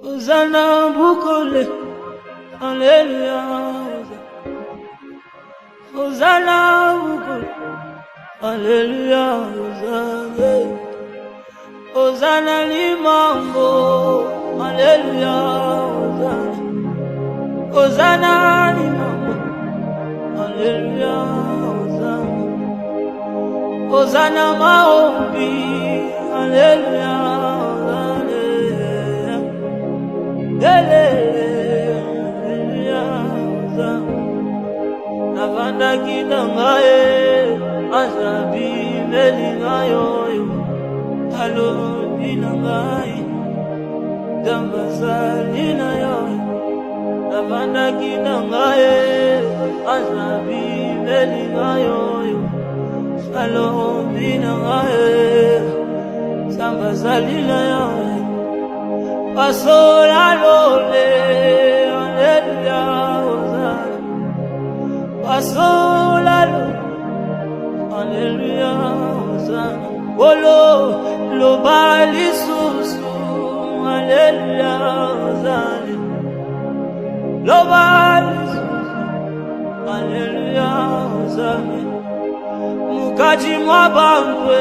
Hosanna bukole, Hallelujah. Hosanna bukole, Hallelujah. Hosanna limango, Hallelujah. Hosanna limango, Hallelujah. Hosanna maombi, Hallelujah. Navanda kinangae asabi melingayo halo binangae dambazalina yo navanda kinangae asabi melingayo halo binangae dambazalina yo pasola lole hallelujah pasola lole hallelujah wolo lo bali susu hallelujah lo bali hallelujah mukaji mwabangwe